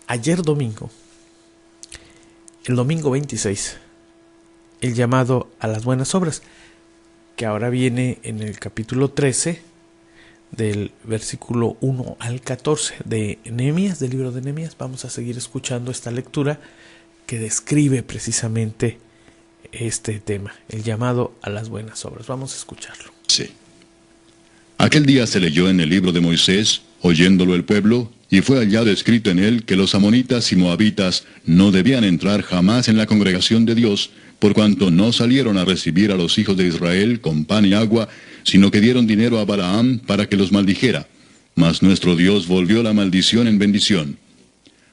ayer domingo, el domingo 26, el llamado a las buenas obras, que ahora viene en el capítulo 13, del versículo 1 al 14 de Nehemías, del libro de Nehemías. Vamos a seguir escuchando esta lectura que describe precisamente este tema, el llamado a las buenas obras. Vamos a escucharlo. Sí. Aquel día se leyó en el libro de Moisés, oyéndolo el pueblo, y fue hallado escrito en él que los amonitas y moabitas no debían entrar jamás en la congregación de Dios, por cuanto no salieron a recibir a los hijos de Israel con pan y agua, sino que dieron dinero a Balaam para que los maldijera. Mas nuestro Dios volvió la maldición en bendición.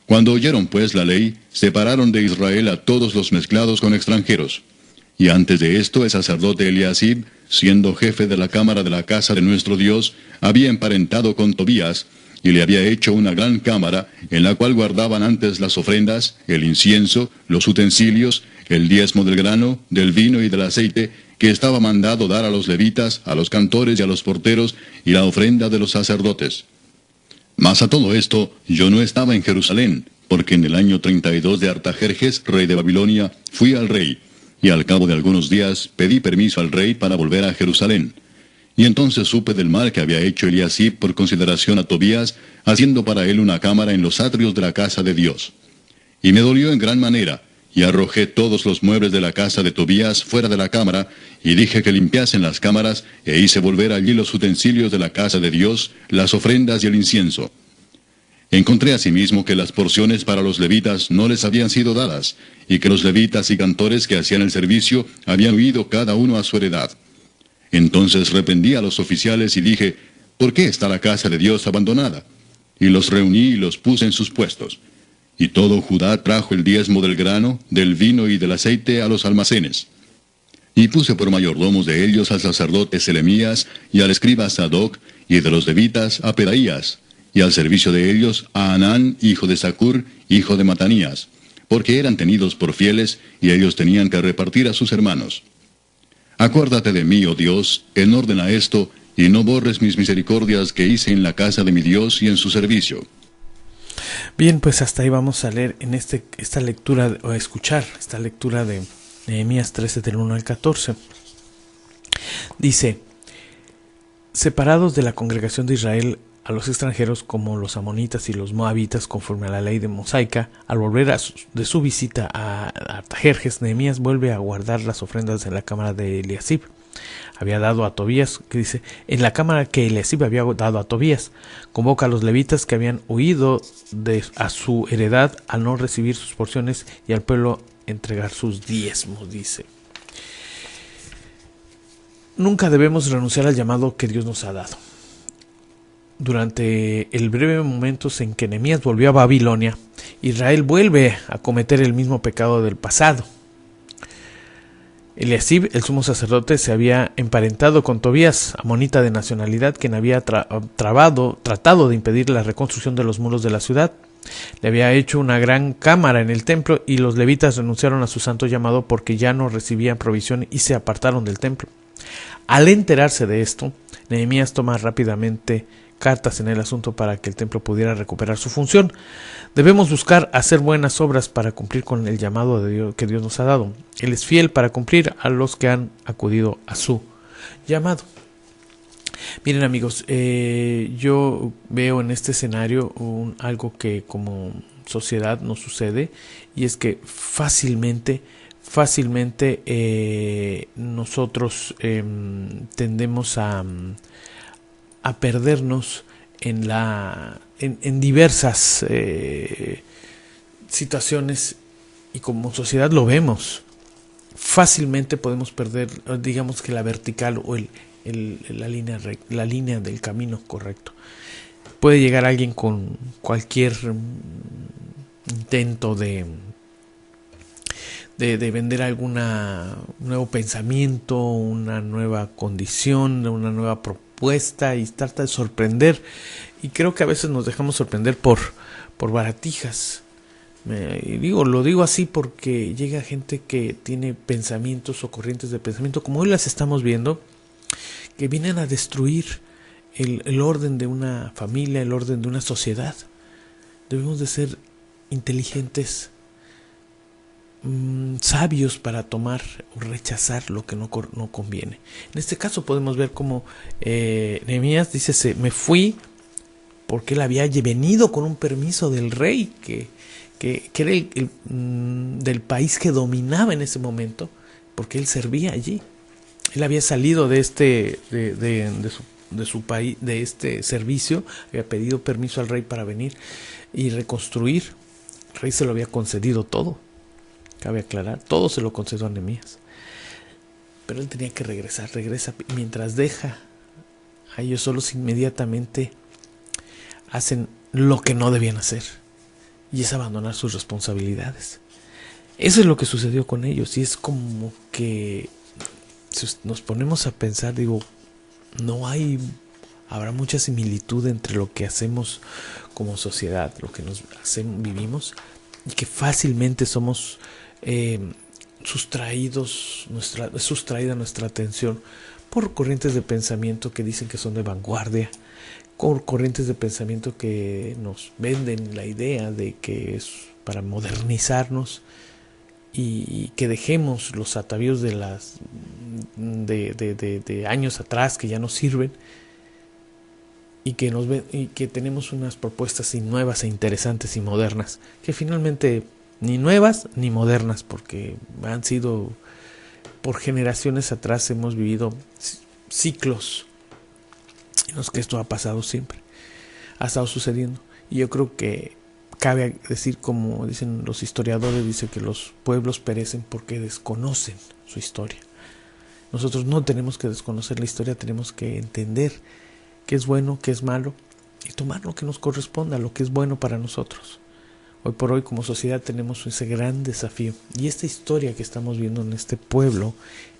Cuando oyeron pues la ley, separaron de Israel a todos los mezclados con extranjeros. Y antes de esto el sacerdote Eliasib, siendo jefe de la cámara de la casa de nuestro Dios, había emparentado con Tobías, y le había hecho una gran cámara, en la cual guardaban antes las ofrendas, el incienso, los utensilios, el diezmo del grano, del vino y del aceite, que estaba mandado dar a los levitas, a los cantores y a los porteros, y la ofrenda de los sacerdotes. Mas a todo esto yo no estaba en Jerusalén, porque en el año 32 de Artajerjes, rey de Babilonia, fui al rey, y al cabo de algunos días pedí permiso al rey para volver a Jerusalén. Y entonces supe del mal que había hecho Eliasib por consideración a Tobías, haciendo para él una cámara en los atrios de la casa de Dios. Y me dolió en gran manera, y arrojé todos los muebles de la casa de Tobías fuera de la cámara, y dije que limpiasen las cámaras, e hice volver allí los utensilios de la casa de Dios, las ofrendas y el incienso. Encontré asimismo que las porciones para los levitas no les habían sido dadas, y que los levitas y cantores que hacían el servicio habían huido cada uno a su heredad. Entonces reprendí a los oficiales y dije, ¿por qué está la casa de Dios abandonada? Y los reuní y los puse en sus puestos. Y todo Judá trajo el diezmo del grano, del vino y del aceite a los almacenes. Y puse por mayordomos de ellos al sacerdote Selemías y al escriba Sadoc, y de los levitas a Pedaías, y al servicio de ellos a Anán, hijo de Zacur, hijo de Matanías, porque eran tenidos por fieles, y ellos tenían que repartir a sus hermanos. Acuérdate de mí, oh Dios, en orden a esto, y no borres mis misericordias que hice en la casa de mi Dios y en su servicio. Bien, pues hasta ahí vamos a leer en esta lectura, o a escuchar esta lectura de Nehemías 13 del 1 al 14. Dice, separados de la congregación de Israel a los extranjeros como los amonitas y los moabitas conforme a la ley de mosaica, al volver de su visita a Artajerjes, Nehemías vuelve a guardar las ofrendas en la cámara de Eliasib. Había dado a Tobías, que dice, en la cámara que Eliasib había dado a Tobías, convoca a los levitas que habían huido a su heredad al no recibir sus porciones y al pueblo entregar sus diezmos, dice. Nunca debemos renunciar al llamado que Dios nos ha dado. Durante el breve momento en que Nehemías volvió a Babilonia, Israel vuelve a cometer el mismo pecado del pasado. Eliasib, el sumo sacerdote, se había emparentado con Tobías, amonita de nacionalidad, quien había tratado de impedir la reconstrucción de los muros de la ciudad. Le había hecho una gran cámara en el templo y los levitas renunciaron a su santo llamado porque ya no recibían provisión y se apartaron del templo. Al enterarse de esto, Nehemías toma rápidamente cartas en el asunto para que el templo pudiera recuperar su función. Debemos buscar hacer buenas obras para cumplir con el llamado de Dios, que Dios nos ha dado. Él es fiel para cumplir a los que han acudido a su llamado. Miren amigos, yo veo en este escenario algo que como sociedad nos sucede, y es que fácilmente nosotros tendemos a perdernos en diversas situaciones, y como sociedad lo vemos. Fácilmente podemos perder, digamos que la vertical o la línea del camino correcto. Puede llegar alguien con cualquier intento de vender algún nuevo pensamiento, una nueva condición, una nueva propuesta, y trata de sorprender. Y creo que a veces nos dejamos sorprender por baratijas. Lo digo así porque llega gente que tiene pensamientos o corrientes de pensamiento, como hoy las estamos viendo, que vienen a destruir el orden de una familia, el orden de una sociedad. Debemos de ser inteligentes, sabios para tomar o rechazar lo que no conviene. En este caso podemos ver como Nehemías dice, me fui porque él había venido con un permiso del rey que era del país que dominaba en ese momento, porque él servía allí. Él había salido de su país, de este servicio, había pedido permiso al rey para venir y reconstruir. El rey se lo había concedido todo, cabe aclarar, todo se lo concedió a Nehemías. Pero él tenía que regresa, mientras deja a ellos solos, inmediatamente hacen lo que no debían hacer, y es abandonar sus responsabilidades. Eso es lo que sucedió con ellos, y es como que si nos ponemos a pensar, digo, habrá mucha similitud entre lo que hacemos como sociedad, lo que vivimos, y que fácilmente somos sustraída nuestra atención por corrientes de pensamiento que dicen que son de vanguardia, con corrientes de pensamiento que nos venden la idea de que es para modernizarnos, y que dejemos los atavíos de años atrás que ya no sirven, y que tenemos unas propuestas nuevas e interesantes y modernas, que finalmente ni nuevas ni modernas, porque han sido, por generaciones atrás hemos vivido ciclos en los que esto ha pasado siempre, ha estado sucediendo. Y yo creo que cabe decir, como dicen los historiadores, dice que los pueblos perecen porque desconocen su historia. Nosotros no tenemos que desconocer la historia, tenemos que entender qué es bueno, qué es malo, y tomar lo que nos corresponda, lo que es bueno para nosotros. Hoy por hoy como sociedad tenemos ese gran desafío, y esta historia que estamos viendo en este pueblo,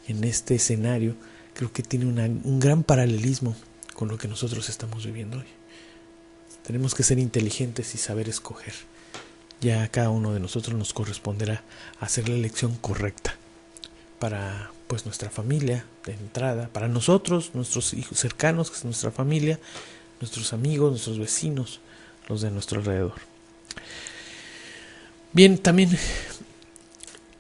en este escenario, creo que tiene un gran paralelismo con lo que nosotros estamos viviendo hoy. Tenemos que ser inteligentes y saber escoger. Ya a cada uno de nosotros nos corresponderá hacer la elección correcta para nuestra familia de entrada, para nosotros, nuestros hijos cercanos, que es nuestra familia, nuestros amigos, nuestros vecinos, los de nuestro alrededor. Bien, también